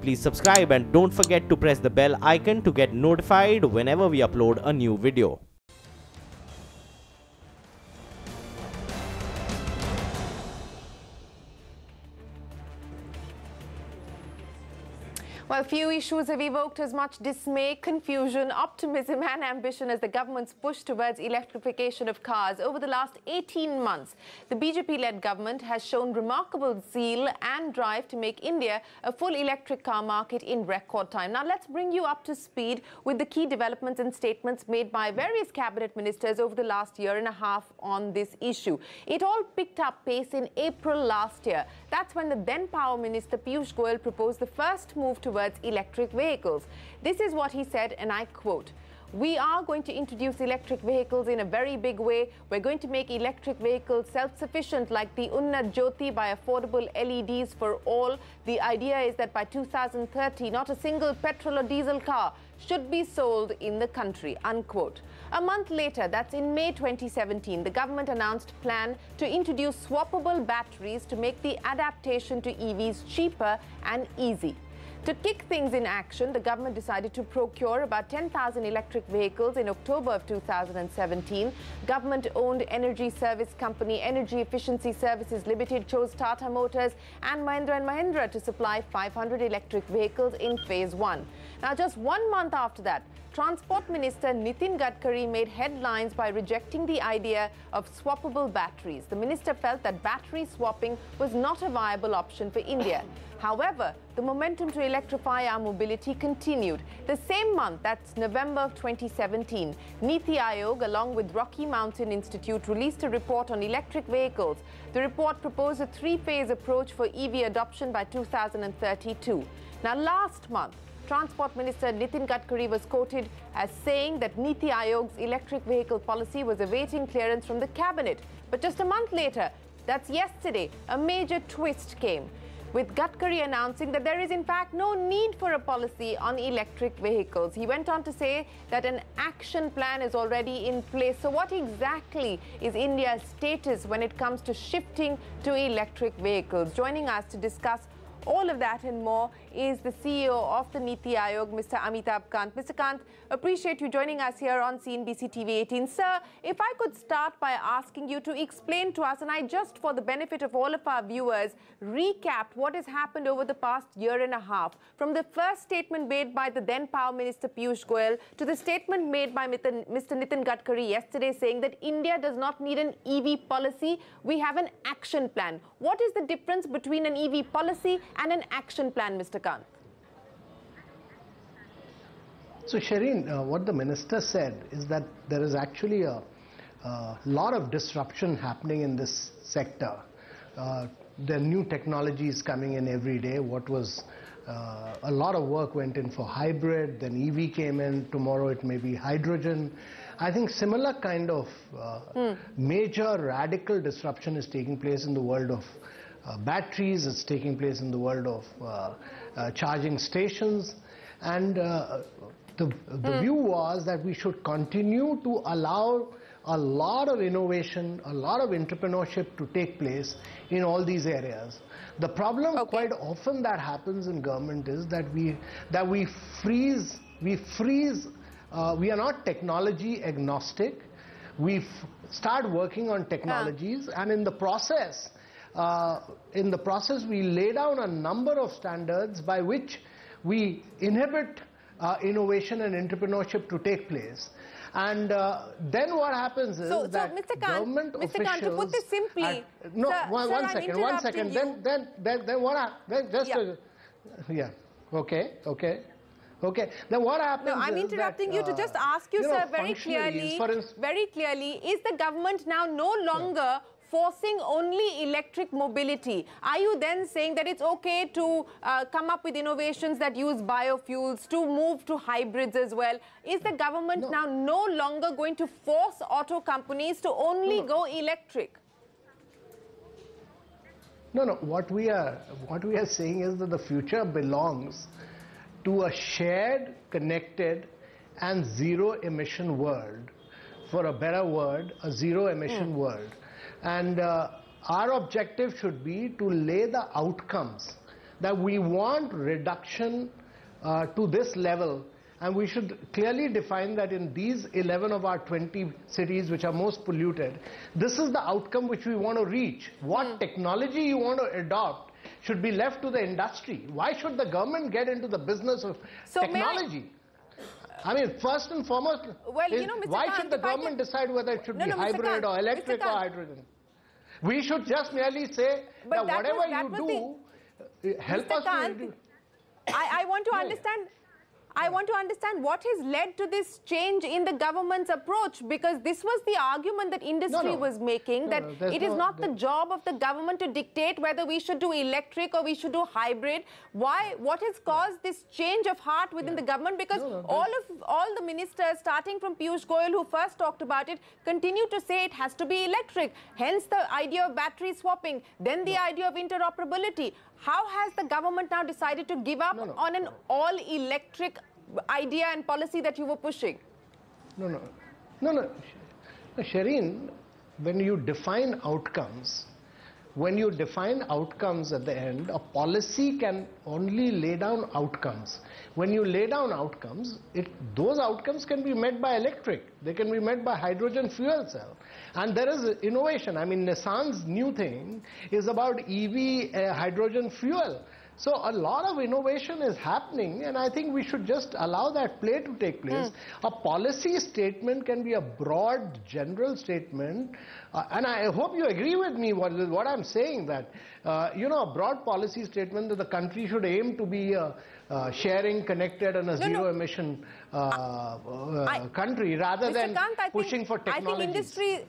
please subscribe and don't forget to press the bell icon to get notified whenever we upload a new video. Well, few issues have evoked as much dismay, confusion, optimism and ambition as the government's push towards electrification of cars. Over the last 18 months, the BJP-led government has shown remarkable zeal and drive to make India a full electric car market in record time. Now, let's bring you up to speed with the key developments and statements made by various cabinet ministers over the last year and a half on this issue. It all picked up pace in April last year. That's when the then Power Minister Piyush Goyal proposed the first move towards electric vehicles. This is what he said, and I quote, "We are going to introduce electric vehicles in a very big way. We're going to make electric vehicles self-sufficient like the Unnat Jyoti by affordable LEDs for all. The idea is that by 2030, not a single petrol or diesel car should be sold in the country," unquote. A month later, that's in May 2017, the government announced a plan to introduce swappable batteries to make the adaptation to EVs cheaper and easy. To kick things in action, the government decided to procure about 10,000 electric vehicles in October of 2017. Government-owned energy service company Energy Efficiency Services Limited chose Tata Motors and Mahindra to supply 500 electric vehicles in phase 1. Now, just 1 month after that, Transport Minister Nitin Gadkari made headlines by rejecting the idea of swappable batteries. The minister felt that battery swapping was not a viable option for India. However, the momentum to electrify our mobility continued. The same month, that's November of 2017, Niti Aayog, along with Rocky Mountain Institute, released a report on electric vehicles. The report proposed a 3-phase approach for EV adoption by 2032. Now, last month, Transport Minister Nitin Gadkari was quoted as saying that Niti Aayog's electric vehicle policy was awaiting clearance from the cabinet. But just a month later, that's yesterday, a major twist came, with Gadkari announcing that there is in fact no need for a policy on electric vehicles. He went on to say that an action plan is already in place. So what exactly is India's status when it comes to shifting to electric vehicles? Joining us to discuss all of that and more is the CEO of the Niti Aayog, Mr. Amitabh Kant. Mr. Kant, appreciate you joining us here on CNBC TV18. Sir, if I could start by asking you to explain to us, and I just, for the benefit of all of our viewers, recap what has happened over the past year and a half, from the first statement made by the then Power Minister Piyush Goyal to the statement made by Mr. Nitin Gadkari yesterday saying that India does not need an EV policy, we have an action plan. What is the difference between an EV policy and an action plan, Mr. Kant? So, Shireen, what the minister said is that there is actually a lot of disruption happening in this sector. There are new technologies coming in every day. What was a lot of work went in for hybrid, then EV came in, tomorrow it may be hydrogen. I think similar kind of major radical disruption is taking place in the world of batteries, it's taking place in the world of charging stations, and the view was that we should continue to allow a lot of innovation, a lot of entrepreneurship to take place in all these areas. The problem quite often that happens in government is that we freeze, we are not technology agnostic. We start working on technologies, and in the process we lay down a number of standards by which we inhibit innovation and entrepreneurship to take place. And then what happens is that Mr. Kant, government officials... Mr. Kant, to put this simply... no, sir, one second. Then what... Okay. Then what happens? No, I'm interrupting you to just ask you, sir, very clearly, is the government now no longer forcing only electric mobility? Are you then saying that it's okay to come up with innovations that use biofuels, to move to hybrids as well? Is the government now no longer going to force auto companies to only go electric? No. What we are saying is that the future belongs to a shared, connected and zero-emission world. For a better word, a zero-emission world. And our objective should be to lay the outcomes that we want reduction to this level, and we should clearly define that in these 11 of our 20 cities which are most polluted, this is the outcome which we want to reach. What technology you want to adopt should be left to the industry. Why should the government get into the business of technology? I mean, first and foremost, well, why should the government decide whether it should be hybrid or electric or hydrogen? We should just merely say that whatever you do, help us to do. I want to understand. I want to understand what has led to this change in the government's approach, because this was the argument that industry was making, that it is not the job of the government to dictate whether we should do electric or we should do hybrid. Why? What has caused this change of heart within the government? Because all the ministers, starting from Piyush Goyal, who first talked about it, continue to say it has to be electric. Hence the idea of battery swapping, then the idea of interoperability. How has the government now decided to give up on an all-electric idea and policy that you were pushing? No, Shireen, when you define outcomes, at the end, a policy can only lay down outcomes. When you lay down outcomes, those outcomes can be met by electric. They can be met by hydrogen fuel cell. And there is innovation. I mean, Nissan's new thing is about EV hydrogen fuel. So a lot of innovation is happening, and I think we should just allow that play to take place. A policy statement can be a broad, general statement, and I hope you agree with me with what I'm saying, that, a broad policy statement that the country should aim to be a sharing, connected, and a zero-emission country, rather than pushing for technology.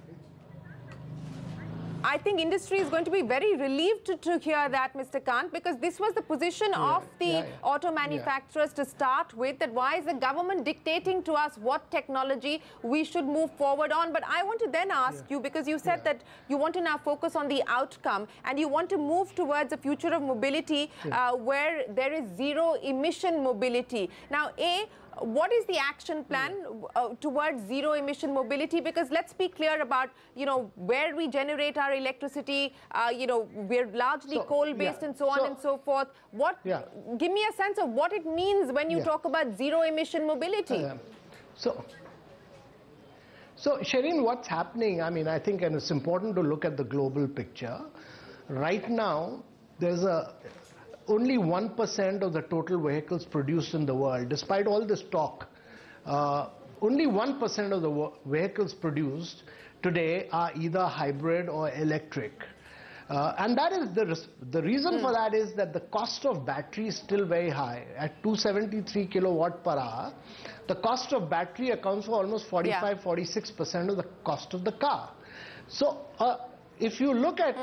I think industry is going to be very relieved to hear that, Mr. Kant, because this was the position of the auto manufacturers to start with, that why is the government dictating to us what technology we should move forward on? But I want to then ask you, because you said that you want to now focus on the outcome and you want to move towards a future of mobility where there is zero emission mobility. Now, what is the action plan towards zero emission mobility? Because let's be clear about, where we generate our electricity, we're largely coal-based and so on and so forth. Give me a sense of what it means when you talk about zero emission mobility. So, Shireen, what's happening, I mean, I think, and it's important to look at the global picture. Right now, there's only 1% of the total vehicles produced in the world, despite all this talk, only 1% of the vehicles produced today are either hybrid or electric. And that is the reason for that is that the cost of battery is still very high. At 273 kilowatt per hour, the cost of battery accounts for almost 45–46% of the cost of the car. So if you look at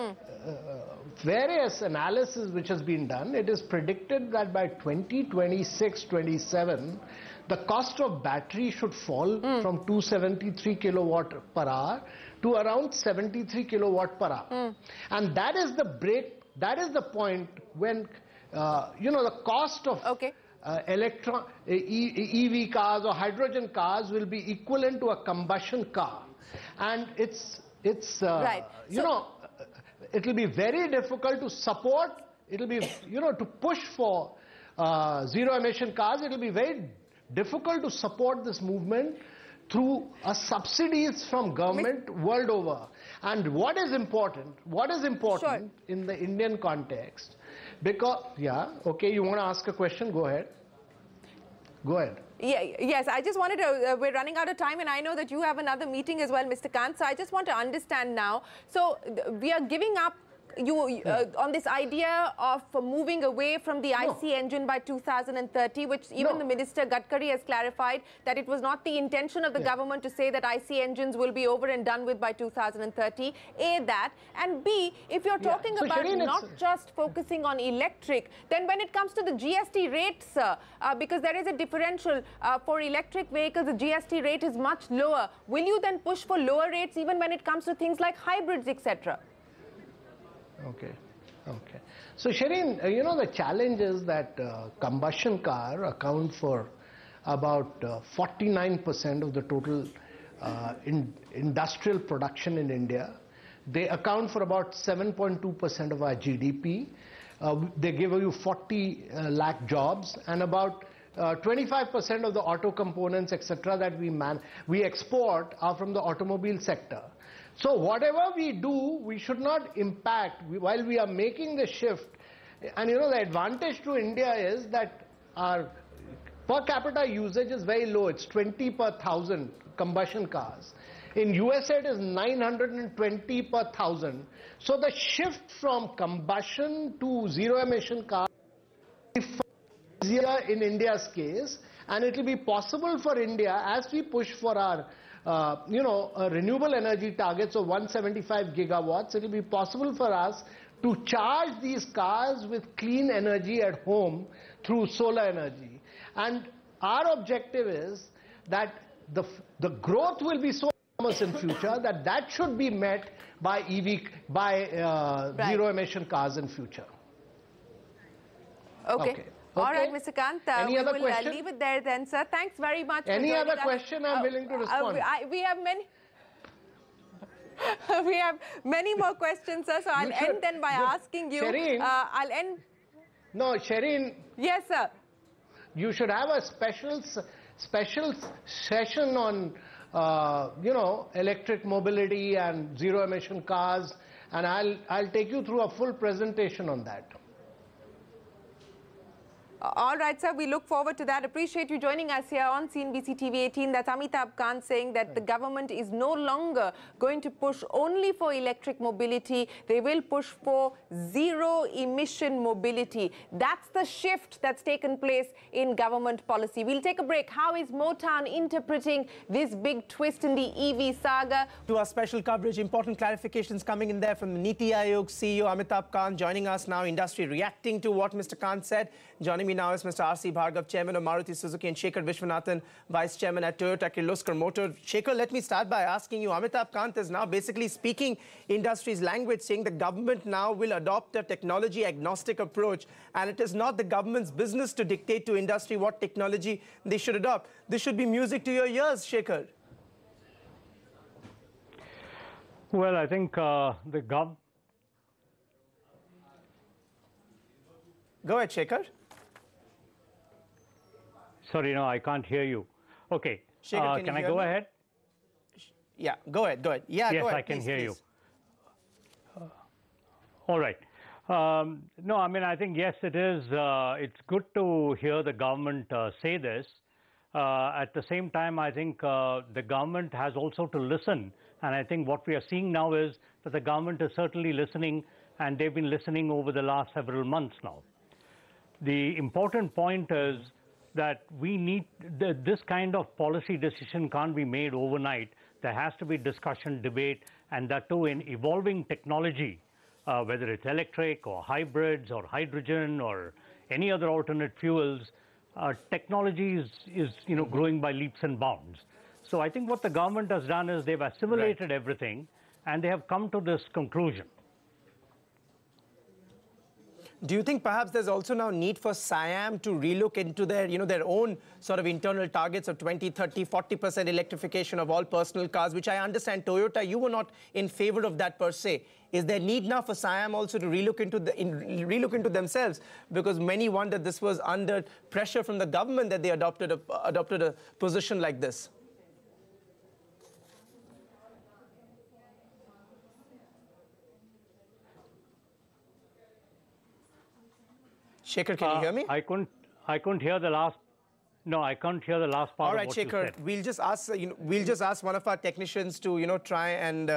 various analysis which has been done, it is predicted that by 2026-27, the cost of battery should fall from 273 kilowatt per hour to around 73 kilowatt per hour. And that is the point when, the cost of EV cars or hydrogen cars will be equivalent to a combustion car. And it will be very difficult to support, it will be, to push for zero emission cars. It will be very difficult to support this movement through subsidies from government world over. And what is important in the Indian context, because, you want to ask a question? Go ahead. Yes, I just wanted to, we're running out of time, and I know that you have another meeting as well, Mr. Kant, so I just want to understand now. So we are giving up on this idea of moving away from the IC engine by 2030, which even the Minister Gadkari has clarified that it was not the intention of the government to say that IC engines will be over and done with by 2030. A, that. And B, if you're talking about not just focusing on electric, then when it comes to the GST rates, because there is a differential for electric vehicles, the GST rate is much lower. Will you then push for lower rates even when it comes to things like hybrids, etc.? Okay. So, Shireen, the challenge is that combustion car account for about 49% of the total industrial production in India. They account for about 7.2% of our GDP. they give you 40 lakh jobs, and about 25% of the auto components, etc., that we export are from the automobile sector. So whatever we do, we should not impact while we are making the shift. And you know, the advantage to India is that our per capita usage is very low. It's 20 per 1,000 combustion cars. In USA, it is 920 per 1,000. So the shift from combustion to zero emission cars is easier in India's case, and it will be possible for India, as we push for our renewable energy targets of 175 gigawatts, it will be possible for us to charge these cars with clean energy at home through solar energy. And our objective is that the growth will be so enormous in future that should be met by zero emission cars in future. Okay. All right, Mr. Kant, we will leave it there then, sir. Thanks very much. Any other question? I'm willing to respond. We have many. We have many more questions, sir. So I'll end then by asking you. Shireen, I'll end. No, Shireen. Yes, sir. You should have a special session on, electric mobility and zero emission cars, and I'll take you through a full presentation on that. All right, sir. We look forward to that. Appreciate you joining us here on CNBC TV18. That's Amitabh Kant saying that the government is no longer going to push only for electric mobility. They will push for zero emission mobility. That's the shift that's taken place in government policy. We'll take a break. How is Motown interpreting this big twist in the EV saga? To our special coverage, important clarifications coming in there from the Niti Aayog CEO Amitabh Kant joining us now. Industry reacting to what Mr. Kant said. Joining me now is Mr. R.C. Bhargav, Chairman of Maruti Suzuki, and Shekhar Vishwanathan, Vice Chairman at Toyota Kirloskar Motor. Shekhar, let me start by asking you, Amitabh Kant is now basically speaking industry's language, saying the government now will adopt a technology-agnostic approach, and it is not the government's business to dictate to industry what technology they should adopt. This should be music to your ears, Shekhar. Well, I think Go ahead, Shekhar. Sorry, no, I can't hear you. Okay. Shekhar, can I go ahead? Yeah, go ahead. Yeah, yes, go ahead. I can please, hear please. you. All right. No, I mean, I think, yes, it is. It's good to hear the government say this. At the same time, I think the government has also to listen. And I think what we are seeing now is that the government is certainly listening, and they've been listening over the last several months now. The important point is that we need this kind of policy decision can't be made overnight. There has to be discussion, debate, and that too in evolving technology, whether it's electric or hybrids or hydrogen or any other alternate fuels. Technology is growing by leaps and bounds. So I think what the government has done is they've assimilated everything, and they have come to this conclusion. Do you think perhaps there's also now need for SIAM to relook into their, their own sort of internal targets of 20, 30, 40% electrification of all personal cars, which I understand Toyota, you were not in favor of that per se. Is there need now for SIAM also to relook into themselves? Because many wondered this was under pressure from the government that they adopted a position like this. Shekhar, can you hear me? I couldn't hear the last. No, I can't hear the last part. All right, of what Shekhar, you said. we'll just ask one of our technicians to try and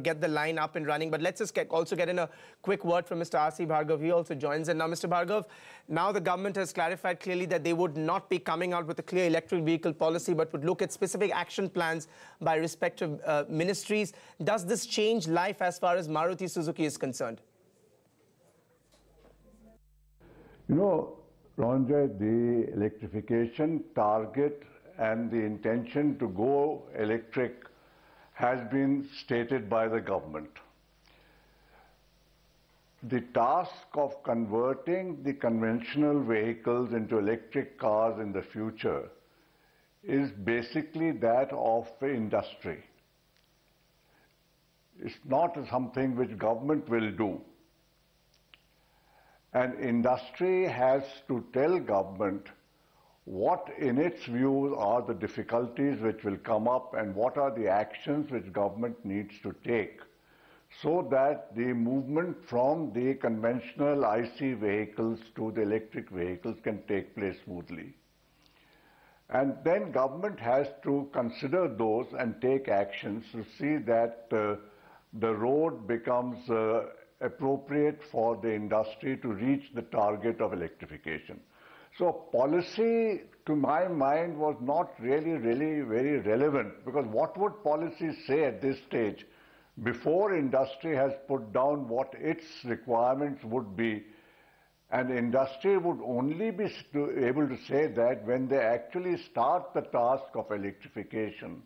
get the line up and running. But let's just also get in a quick word from Mr. R.C. Bhargav. He also joins in now. Mr. Bhargav, now the government has clarified clearly that they would not be coming out with a clear electric vehicle policy, but would look at specific action plans by respective ministries. Does this change life as far as Maruti Suzuki is concerned? Ranjay, the electrification target and the intention to go electric has been stated by the government. The task of converting the conventional vehicles into electric cars in the future is basically that of the industry. It's not something which government will do. And industry has to tell government what in its view are the difficulties which will come up and what are the actions which government needs to take so that the movement from the conventional IC vehicles to the electric vehicles can take place smoothly. And then government has to consider those and take actions to see that the road becomes appropriate for the industry to reach the target of electrification. So policy, to my mind, was not really very relevant, because what would policy say at this stage before industry has put down what its requirements would be? And industry would only be able to say that when they actually start the task of electrification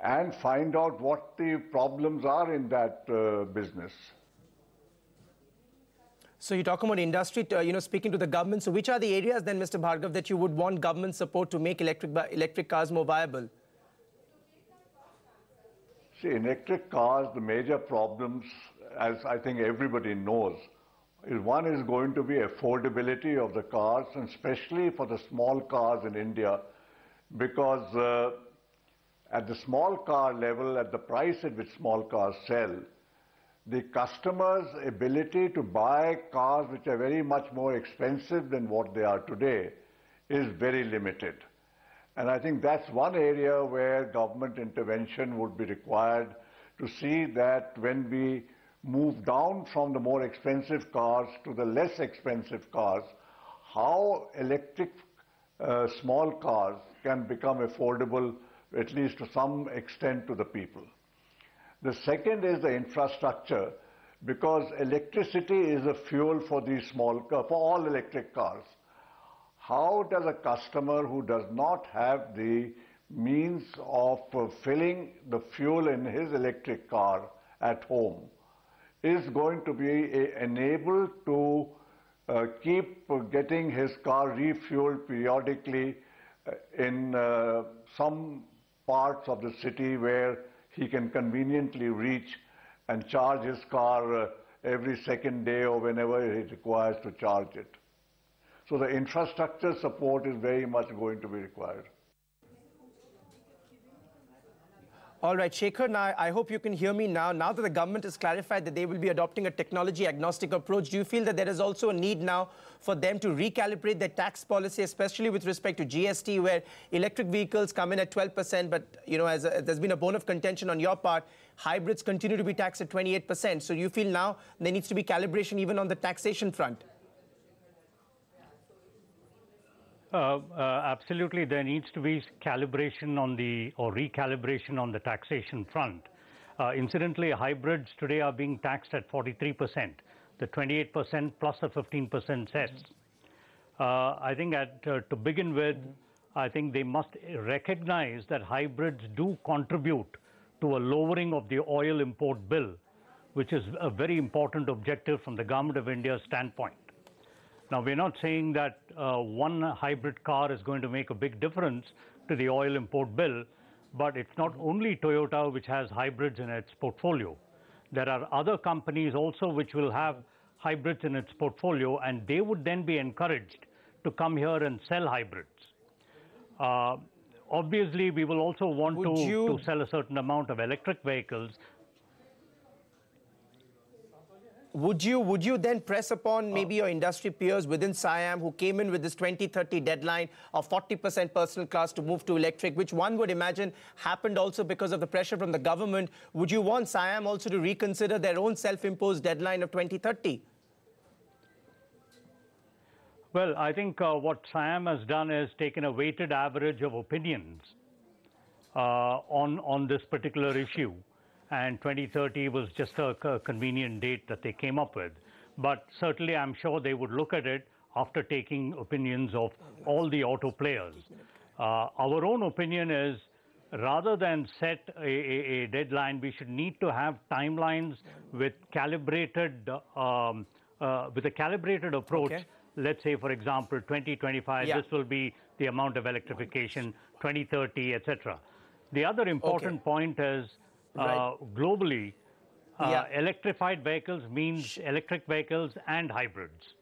and find out what the problems are in that business. So you're talking about industry, speaking to the government. So which are the areas then, Mr. Bhargav, that you would want government support to make electric cars more viable? See, electric cars, the major problems, as I think everybody knows, is one is going to be affordability of the cars, and especially for the small cars in India, because at the small car level, at the price at which small cars sell, the customer's ability to buy cars which are very much more expensive than what they are today is very limited. And I think that's one area where government intervention would be required to see that when we move down from the more expensive cars to the less expensive cars, how electric small cars can become affordable, at least to some extent, to the people. The second is the infrastructure, because electricity is a fuel for these for all electric cars. How does a customer who does not have the means of filling the fuel in his electric car at home is going to be enabled to keep getting his car refueled periodically in some parts of the city where he can conveniently reach and charge his car every second day or whenever he requires to charge it. So the infrastructure support is very much going to be required. All right, Shekhar, now I hope you can hear me now. Now that the government has clarified that they will be adopting a technology-agnostic approach, do you feel that there is also a need now for them to recalibrate their tax policy, especially with respect to GST, where electric vehicles come in at 12%, but there's been a bone of contention on your part, hybrids continue to be taxed at 28%. So you feel now there needs to be calibration even on the taxation front? Absolutely, there needs to be calibration on or recalibration on the taxation front. Incidentally, hybrids today are being taxed at 43%, the 28% plus a 15% cess. I think to begin with, I think they must recognize that hybrids do contribute to a lowering of the oil import bill, which is a very important objective from the Government of India's standpoint. Now, we're not saying that one hybrid car is going to make a big difference to the oil import bill, but it's not only Toyota which has hybrids in its portfolio. There are other companies also which will have hybrids in its portfolio, and they would then be encouraged to come here and sell hybrids. Obviously, we will also want to sell a certain amount of electric vehicles. Would you then press upon maybe your industry peers within SIAM who came in with this 2030 deadline of 40% personal cars to move to electric, which one would imagine happened also because of the pressure from the government? Would you want SIAM also to reconsider their own self-imposed deadline of 2030? Well, I think what SIAM has done is taken a weighted average of opinions on this particular issue. And 2030 was just a convenient date that they came up with. But certainly, I'm sure they would look at it after taking opinions of all the auto players. Our own opinion is, rather than set a deadline, we should need to have timelines with calibrated, with a calibrated approach. Okay. Let's say, for example, 2025, this will be the amount of electrification, 2030, etc. The other important point is, globally, Electrified vehicles means electric vehicles and hybrids.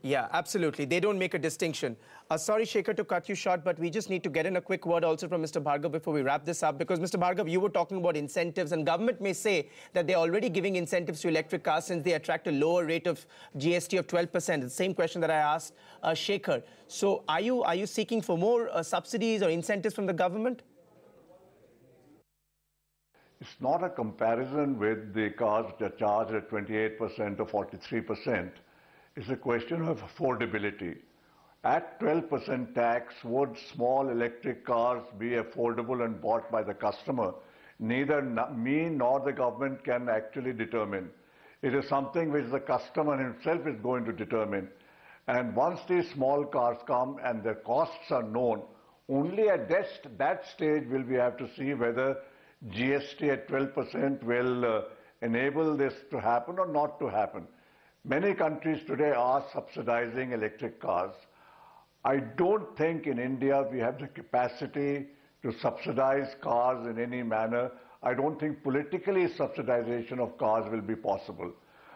Yeah, absolutely. They don't make a distinction. Sorry, Shekhar, to cut you short, but we just need to get in a quick word also from Mr. Bhargav before we wrap this up. Because, Mr. Bhargav, you were talking about incentives, and government may say that they're already giving incentives to electric cars since they attract a lower rate of GST of 12%. The same question that I asked Shekhar. So are you seeking for more subsidies or incentives from the government? It's not a comparison with the cars that are charged at 28% or 43%. It's a question of affordability. At 12% tax, would small electric cars be affordable and bought by the customer? Neither me nor the government can actually determine. It is something which the customer himself is going to determine. And once these small cars come and their costs are known, only at that stage will we have to see whether GST at 12% will enable this to happen or not to happen. Many countries today are subsidizing electric cars. I don't think in India we have the capacity to subsidize cars in any manner. I don't think politically subsidization of cars will be possible.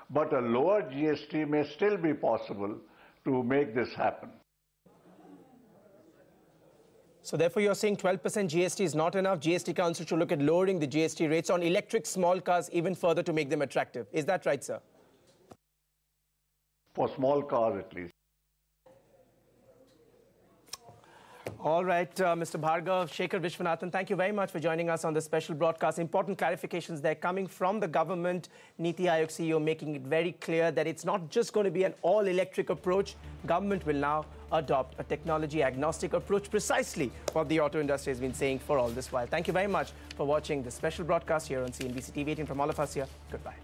But a lower GST may still be possible to make this happen. So therefore you're saying 12% GST is not enough. GST Council should look at lowering the GST rates on electric small cars even further to make them attractive. Is that right, sir? For small cars at least. All right, Mr. Bhargav, Shekhar Vishwanathan, thank you very much for joining us on this special broadcast. Important clarifications there coming from the government. Niti Aayog CEO making it very clear that it's not just going to be an all-electric approach. Government will now adopt a technology-agnostic approach, precisely what the auto industry has been saying for all this while. Thank you very much for watching this special broadcast here on CNBC TV18. From all of us here, goodbye.